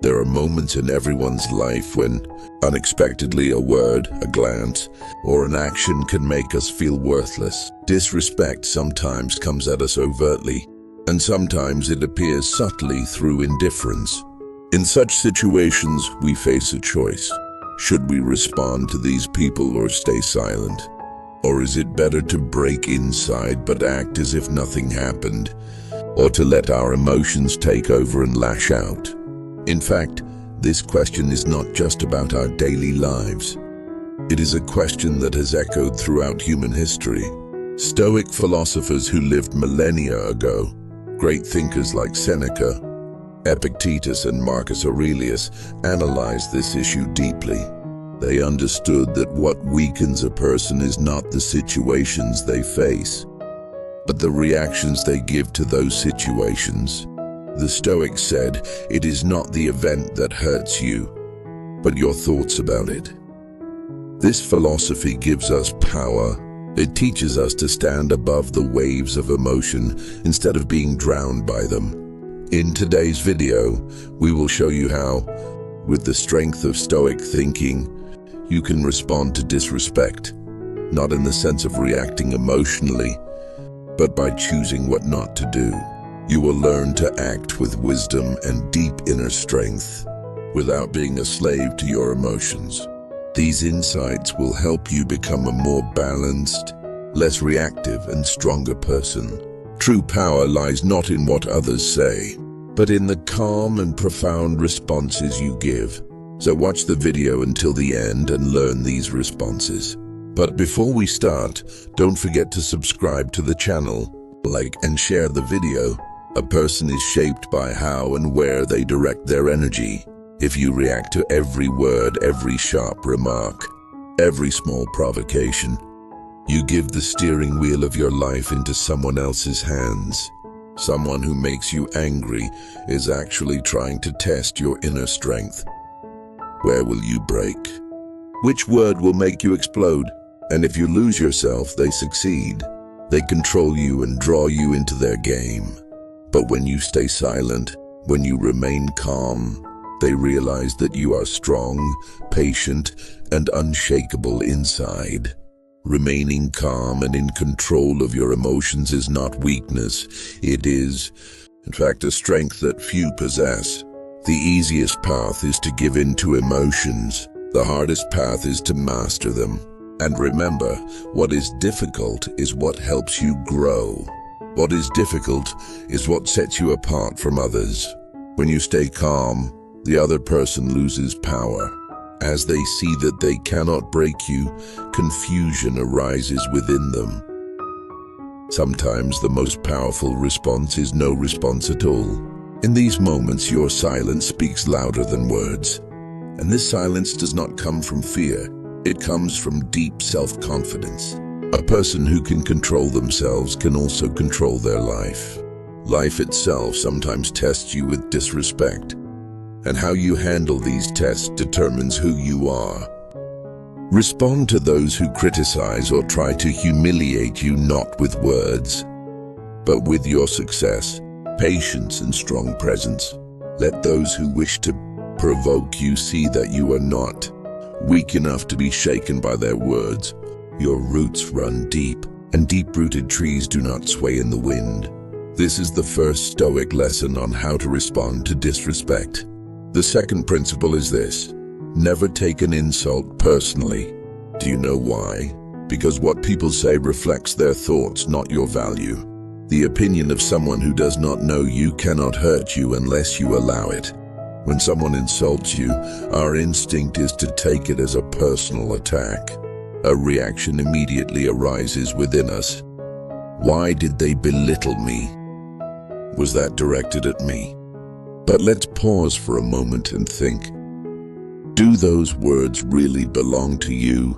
There are moments in everyone's life when, unexpectedly, a word, a glance, or an action can make us feel worthless. Disrespect sometimes comes at us overtly, and sometimes it appears subtly through indifference. In such situations, we face a choice. Should we respond to these people or stay silent? Or is it better to break inside but act as if nothing happened? Or to let our emotions take over and lash out? In fact, this question is not just about our daily lives. It is a question that has echoed throughout human history. Stoic philosophers who lived millennia ago, great thinkers like Seneca, Epictetus, and Marcus Aurelius analyzed this issue deeply. They understood that what weakens a person is not the situations they face, but the reactions they give to those situations. The Stoics said, "It is not the event that hurts you, but your thoughts about it." This philosophy gives us power. It teaches us to stand above the waves of emotion instead of being drowned by them. In today's video, we will show you how, with the strength of Stoic thinking, you can respond to disrespect, not in the sense of reacting emotionally, but by choosing what not to do. You will learn to act with wisdom and deep inner strength, without being a slave to your emotions. These insights will help you become a more balanced, less reactive, and stronger person. True power lies not in what others say, but in the calm and profound responses you give. So watch the video until the end and learn these responses. But before we start, don't forget to subscribe to the channel, like and share the video. A person is shaped by how and where they direct their energy. If you react to every word, every sharp remark, every small provocation, you give the steering wheel of your life into someone else's hands. Someone who makes you angry is actually trying to test your inner strength. Where will you break? Which word will make you explode? And if you lose yourself, they succeed. They control you and draw you into their game. But when you stay silent, when you remain calm, they realize that you are strong, patient, and unshakable inside. Remaining calm and in control of your emotions is not weakness. It is, in fact, a strength that few possess. The easiest path is to give in to emotions. The hardest path is to master them. And remember, what is difficult is what helps you grow. What is difficult is what sets you apart from others. When you stay calm, the other person loses power. As they see that they cannot break you, confusion arises within them. Sometimes the most powerful response is no response at all. In these moments, your silence speaks louder than words. And this silence does not come from fear. It comes from deep self-confidence. A person who can control themselves can also control their life. Life itself sometimes tests you with disrespect, and how you handle these tests determines who you are. Respond to those who criticize or try to humiliate you not with words, but with your success, patience, and strong presence. Let those who wish to provoke you see that you are not weak enough to be shaken by their words. Your roots run deep, and deep-rooted trees do not sway in the wind. This is the first Stoic lesson on how to respond to disrespect. The second principle is this: never take an insult personally. Do you know why? Because what people say reflects their thoughts, not your value. The opinion of someone who does not know you cannot hurt you unless you allow it. When someone insults you, our instinct is to take it as a personal attack. A reaction immediately arises within us. Why did they belittle me? Was that directed at me? But let's pause for a moment and think. Do those words really belong to you?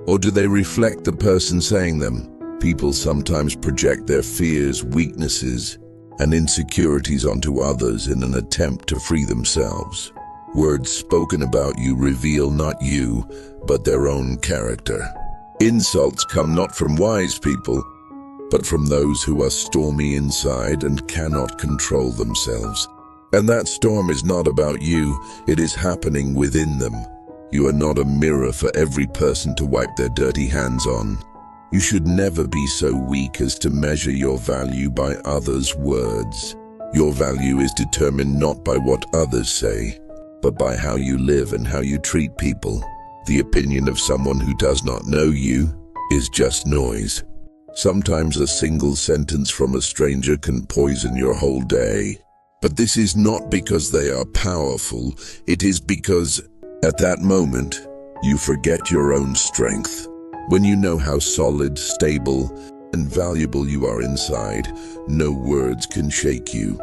Or do they reflect the person saying them? People sometimes project their fears, weaknesses, and insecurities onto others in an attempt to free themselves. Words spoken about you reveal not you, but their own character. Insults come not from wise people, but from those who are stormy inside and cannot control themselves. And that storm is not about you, it is happening within them. You are not a mirror for every person to wipe their dirty hands on. You should never be so weak as to measure your value by others' words. Your value is determined not by what others say, but by how you live and how you treat people. The opinion of someone who does not know you is just noise. Sometimes a single sentence from a stranger can poison your whole day. But this is not because they are powerful, it is because, at that moment, you forget your own strength. When you know how solid, stable, and valuable you are inside, no words can shake you.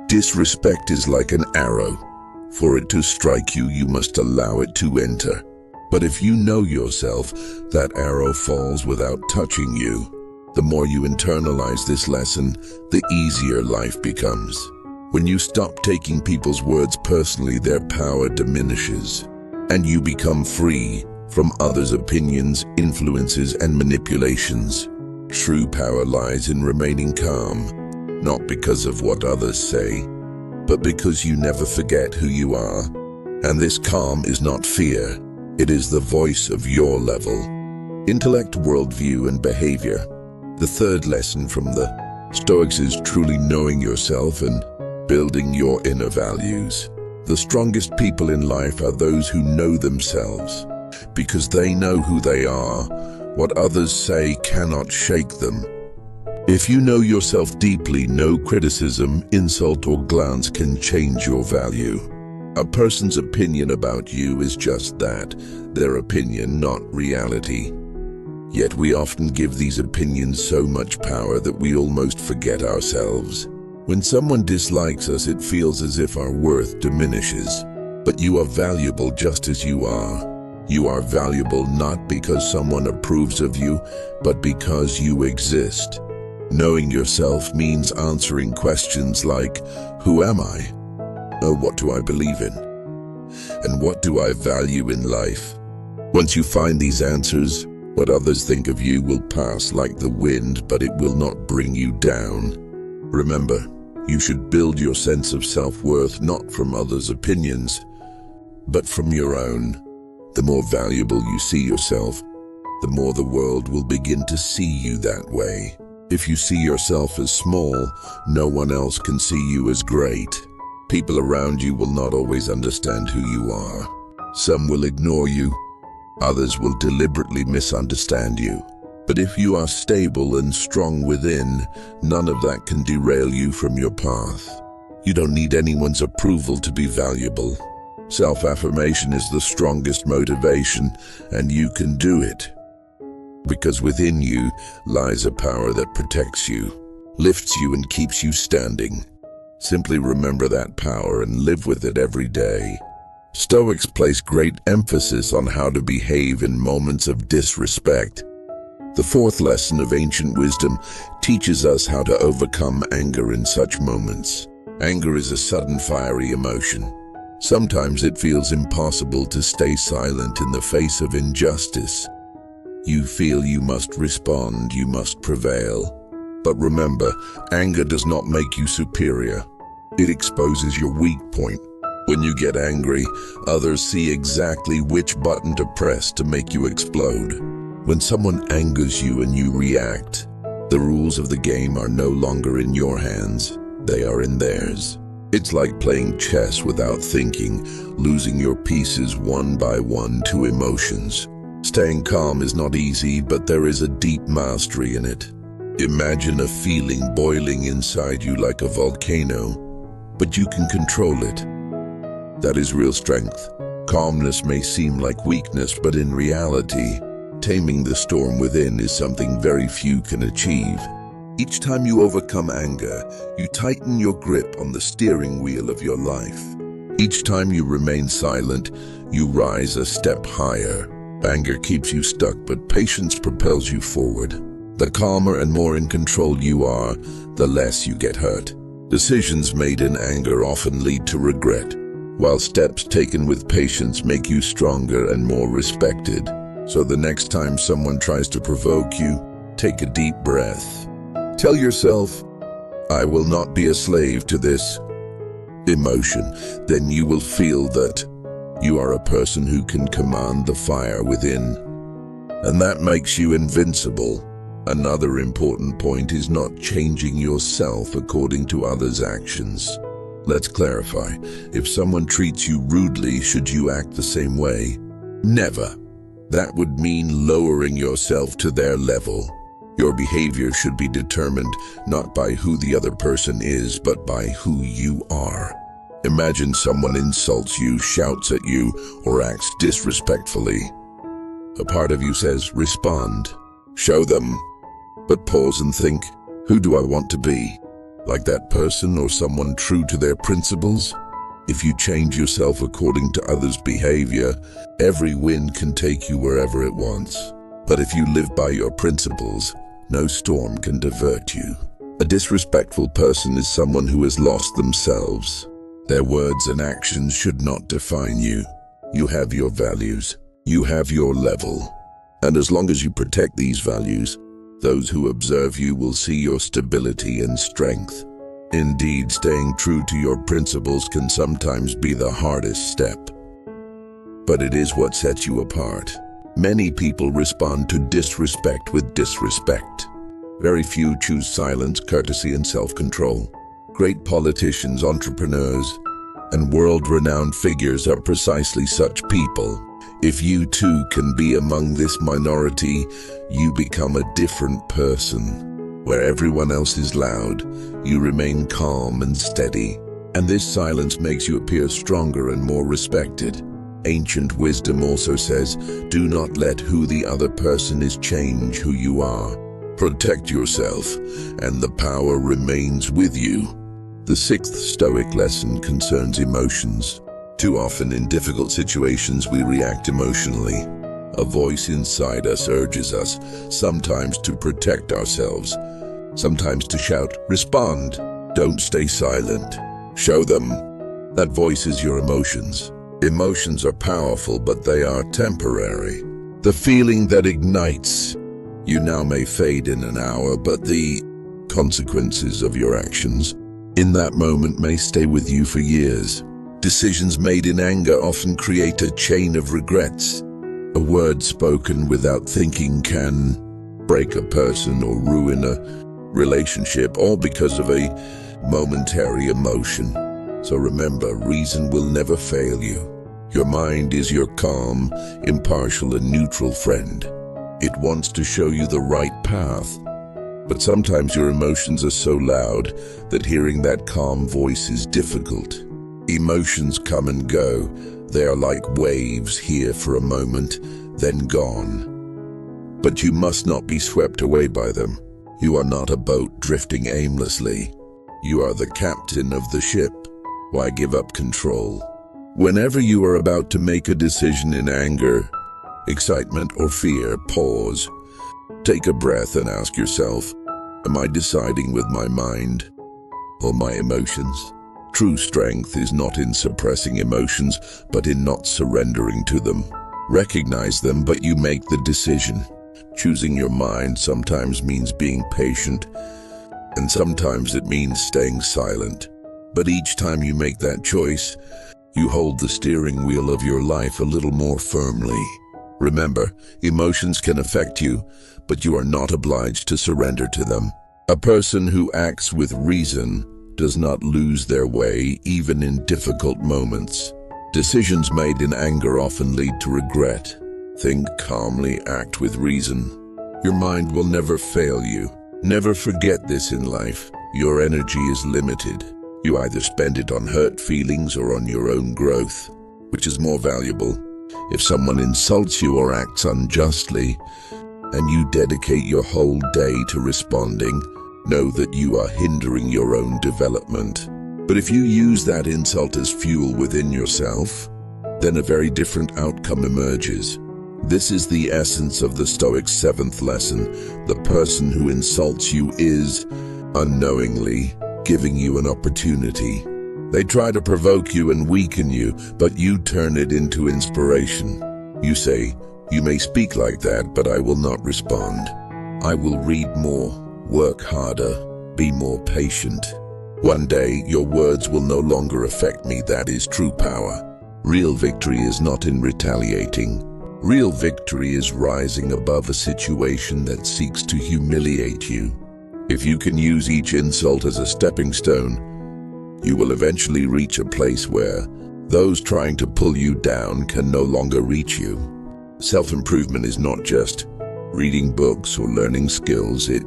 Disrespect is like an arrow. For it to strike you, you must allow it to enter. But if you know yourself, that arrow falls without touching you. The more you internalize this lesson, the easier life becomes. When you stop taking people's words personally, their power diminishes, and you become free from others' opinions, influences, and manipulations. True power lies in remaining calm, not because of what others say, but because you never forget who you are. And this calm is not fear, it is the voice of your level. Intellect, worldview, and behavior. The third lesson from the Stoics is truly knowing yourself and building your inner values. The strongest people in life are those who know themselves, because they know who they are. What others say cannot shake them. If you know yourself deeply, no criticism, insult, or glance can change your value. A person's opinion about you is just that, their opinion, not reality. Yet we often give these opinions so much power that we almost forget ourselves. When someone dislikes us, it feels as if our worth diminishes. But you are valuable just as you are. You are valuable not because someone approves of you, but because you exist. Knowing yourself means answering questions like, who am I? What do I believe in? And what do I value in life? Once you find these answers, what others think of you will pass like the wind, but it will not bring you down. Remember, you should build your sense of self-worth not from others' opinions, but from your own. The more valuable you see yourself, the more the world will begin to see you that way. If you see yourself as small, no one else can see you as great. People around you will not always understand who you are. Some will ignore you, others will deliberately misunderstand you. But if you are stable and strong within, none of that can derail you from your path. You don't need anyone's approval to be valuable. Self-affirmation is the strongest motivation, and you can do it. Because within you lies a power that protects you, lifts you, and keeps you standing. Simply remember that power and live with it every day. Stoics place great emphasis on how to behave in moments of disrespect. The fourth lesson of ancient wisdom teaches us how to overcome anger in such moments. Anger is a sudden, fiery emotion. Sometimes it feels impossible to stay silent in the face of injustice. You feel you must respond, you must prevail. But remember, anger does not make you superior. It exposes your weak point. When you get angry, others see exactly which button to press to make you explode. When someone angers you and you react, the rules of the game are no longer in your hands, they are in theirs. It's like playing chess without thinking, losing your pieces one by one to emotions. Staying calm is not easy, but there is a deep mastery in it. Imagine a feeling boiling inside you like a volcano, but you can control it. That is real strength. Calmness may seem like weakness, but in reality, taming the storm within is something very few can achieve. Each time you overcome anger, you tighten your grip on the steering wheel of your life. Each time you remain silent, you rise a step higher. Anger keeps you stuck, but patience propels you forward. The calmer and more in control you are, the less you get hurt. Decisions made in anger often lead to regret, while steps taken with patience make you stronger and more respected. So the next time someone tries to provoke you, take a deep breath. Tell yourself, I will not be a slave to this. emotion, then you will feel that you are a person who can command the fire within. And that makes you invincible. Another important point is not changing yourself according to others' actions. Let's clarify. If someone treats you rudely, should you act the same way? Never. That would mean lowering yourself to their level. Your behavior should be determined not by who the other person is, but by who you are. Imagine someone insults you, shouts at you, or acts disrespectfully. A part of you says, respond. Show them. But pause and think, who do I want to be? Like that person or someone true to their principles? If you change yourself according to others' behavior, every wind can take you wherever it wants. But if you live by your principles, no storm can divert you. A disrespectful person is someone who has lost themselves. Their words and actions should not define you. You have your values. You have your level. And as long as you protect these values, those who observe you will see your stability and strength. Indeed, staying true to your principles can sometimes be the hardest step. But it is what sets you apart. Many people respond to disrespect with disrespect. Very few choose silence, courtesy, and self-control. Great politicians, entrepreneurs, and world-renowned figures are precisely such people. If you too can be among this minority, you become a different person. Where everyone else is loud, you remain calm and steady. And this silence makes you appear stronger and more respected. Ancient wisdom also says, do not let who the other person is change who you are. Protect yourself, and the power remains with you. The sixth Stoic lesson concerns emotions. Too often in difficult situations we react emotionally. A voice inside us urges us, sometimes to protect ourselves, sometimes to shout, respond, don't stay silent. Show them. That voice is your emotions. Emotions are powerful, but they are temporary. The feeling that ignites you now may fade in an hour, but the consequences of your actions in that moment may stay with you for years. Decisions made in anger often create a chain of regrets. A word spoken without thinking can break a person or ruin a relationship, all because of a momentary emotion. So remember, reason will never fail you. Your mind is your calm, impartial, and neutral friend. It wants to show you the right path. But sometimes your emotions are so loud that hearing that calm voice is difficult. Emotions come and go. They are like waves, here for a moment, then gone. But you must not be swept away by them. You are not a boat drifting aimlessly. You are the captain of the ship. Why give up control? Whenever you are about to make a decision in anger, excitement, or fear, pause. Take a breath and ask yourself, am I deciding with my mind or my emotions? True strength is not in suppressing emotions, but in not surrendering to them. Recognize them, but you make the decision. Choosing your mind sometimes means being patient, and sometimes it means staying silent. But each time you make that choice, you hold the steering wheel of your life a little more firmly. Remember, emotions can affect you, but you are not obliged to surrender to them. A person who acts with reason does not lose their way, even in difficult moments. Decisions made in anger often lead to regret. Think calmly, act with reason. Your mind will never fail you. Never forget this in life. Your energy is limited. You either spend it on hurt feelings or on your own growth. Which is more valuable? If someone insults you or acts unjustly, and you dedicate your whole day to responding, know that you are hindering your own development. But if you use that insult as fuel within yourself, then a very different outcome emerges. This is the essence of the Stoics' seventh lesson. The person who insults you is, unknowingly, giving you an opportunity. They try to provoke you and weaken you, but you turn it into inspiration. You say, you may speak like that, but I will not respond. I will read more, work harder, be more patient. One day, your words will no longer affect me. That is true power. Real victory is not in retaliating. Real victory is rising above a situation that seeks to humiliate you. If you can use each insult as a stepping stone, you will eventually reach a place where those trying to pull you down can no longer reach you. Self-improvement is not just reading books or learning skills. It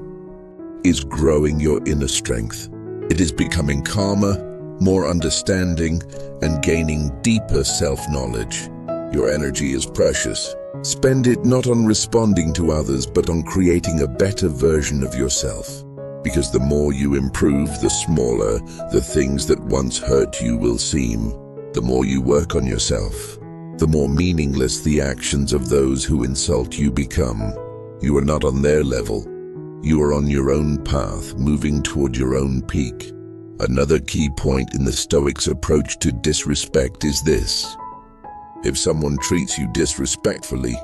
is growing your inner strength. It is becoming calmer, more understanding, and gaining deeper self-knowledge. Your energy is precious. Spend it not on responding to others, but on creating a better version of yourself. Because the more you improve, the smaller the things that once hurt you will seem. The more you work on yourself, the more meaningless the actions of those who insult you become. You are not on their level. You are on your own path, moving toward your own peak. Another key point in the Stoics' approach to disrespect is this. If someone treats you disrespectfully,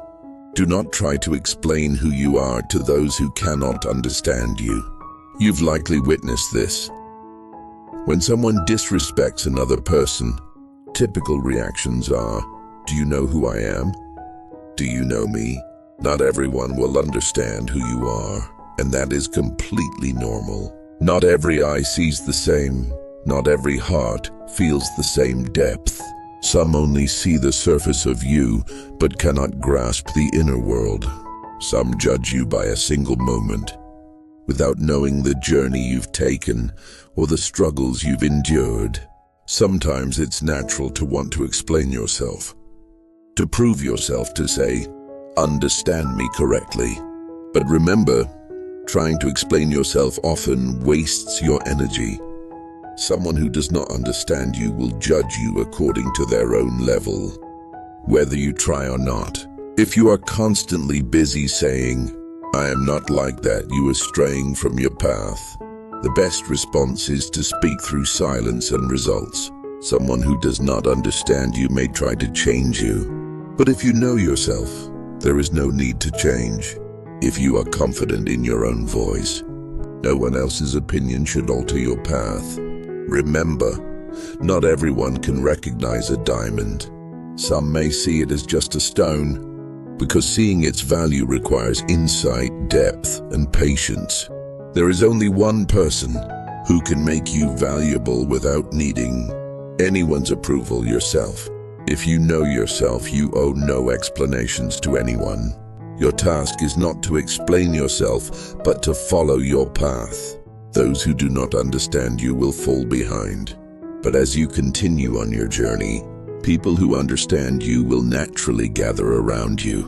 do not try to explain who you are to those who cannot understand you. You've likely witnessed this. When someone disrespects another person, typical reactions are, "Do you know who I am? Do you know me?" Not everyone will understand who you are, and that is completely normal. Not every eye sees the same. Not every heart feels the same depth. Some only see the surface of you, but cannot grasp the inner world. Some judge you by a single moment, without knowing the journey you've taken or the struggles you've endured. Sometimes it's natural to want to explain yourself, to prove yourself, to say, "Understand me correctly." But remember, trying to explain yourself often wastes your energy. Someone who does not understand you will judge you according to their own level, whether you try or not. If you are constantly busy saying, "I am not like that," you are straying from your path. The best response is to speak through silence and results. Someone who does not understand you may try to change you, but if you know yourself, there is no need to change. If you are confident in your own voice, no one else's opinion should alter your path. Remember, not everyone can recognize a diamond. Some may see it as just a stone, because seeing its value requires insight, depth, and patience. There is only one person who can make you valuable without needing anyone's approval: yourself. If you know yourself, you owe no explanations to anyone. Your task is not to explain yourself, but to follow your path. Those who do not understand you will fall behind. But as you continue on your journey, people who understand you will naturally gather around you.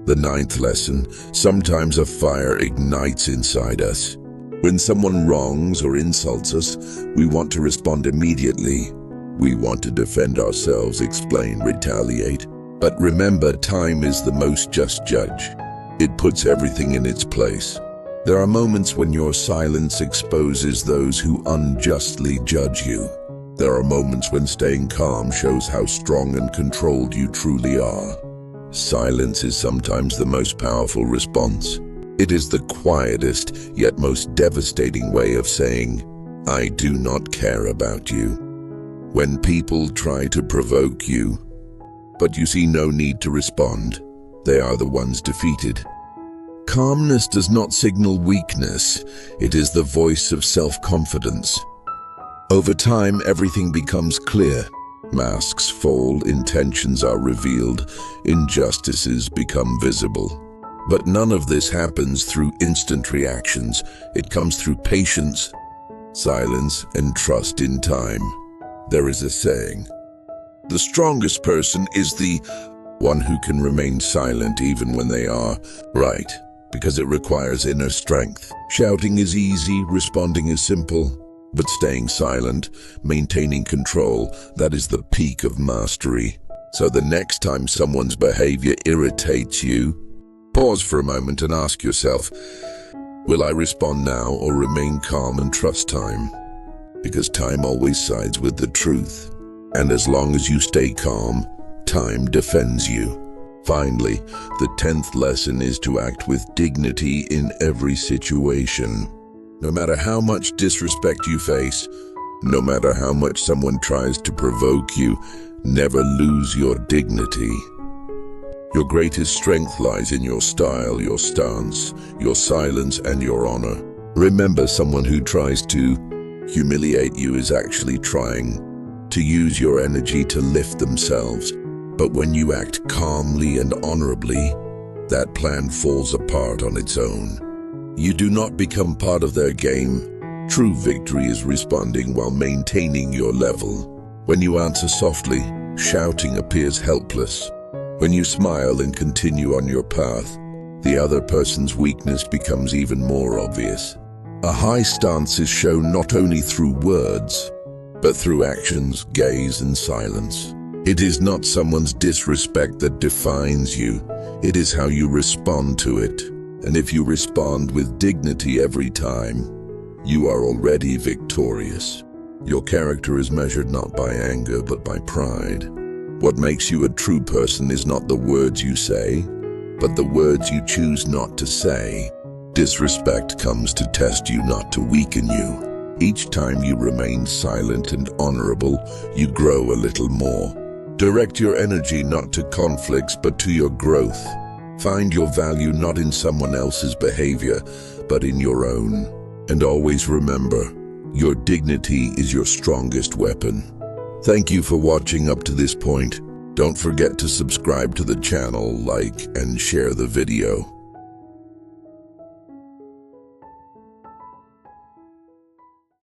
The 9th lesson: sometimes a fire ignites inside us. When someone wrongs or insults us, we want to respond immediately. We want to defend ourselves, explain, retaliate. But remember, time is the most just judge. It puts everything in its place. There are moments when your silence exposes those who unjustly judge you. There are moments when staying calm shows how strong and controlled you truly are. Silence is sometimes the most powerful response. It is the quietest yet most devastating way of saying, "I do not care about you." When people try to provoke you, but you see no need to respond, they are the ones defeated. Calmness does not signal weakness. It is the voice of self-confidence. Over time, everything becomes clear. Masks fall, intentions are revealed, injustices become visible. But none of this happens through instant reactions. It comes through patience, silence, and trust in time. There is a saying, "The strongest person is the one who can remain silent even when they are right," because it requires inner strength. Shouting is easy, responding is simple, but staying silent, maintaining control, that is the peak of mastery. So the next time someone's behavior irritates you, pause for a moment and ask yourself, will I respond now or remain calm and trust time? Because time always sides with the truth. And as long as you stay calm, time defends you. Finally, the 10th lesson is to act with dignity in every situation. No matter how much disrespect you face, No matter how much someone tries to provoke you, never lose your dignity. Your greatest strength lies in your style, your stance, your silence, and your honor. Remember, someone who tries to humiliate you is actually trying to use your energy to lift themselves. But when you act calmly and honorably, that plan falls apart on its own. You do not become part of their game. True victory is responding while maintaining your level. When you answer softly, shouting appears helpless. When you smile and continue on your path, the other person's weakness becomes even more obvious. A high stance is shown not only through words, but through actions, gaze, and silence. It is not someone's disrespect that defines you. It is how you respond to it. And if you respond with dignity every time, you are already victorious. Your character is measured not by anger, but by pride. What makes you a true person is not the words you say, but the words you choose not to say. Disrespect comes to test you, not to weaken you. Each time you remain silent and honorable, you grow a little more. Direct your energy not to conflicts, but to your growth. Find your value not in someone else's behavior, but in your own. And always remember, your dignity is your strongest weapon. Thank you for watching up to this point. Don't forget to subscribe to the channel, like, and share the video.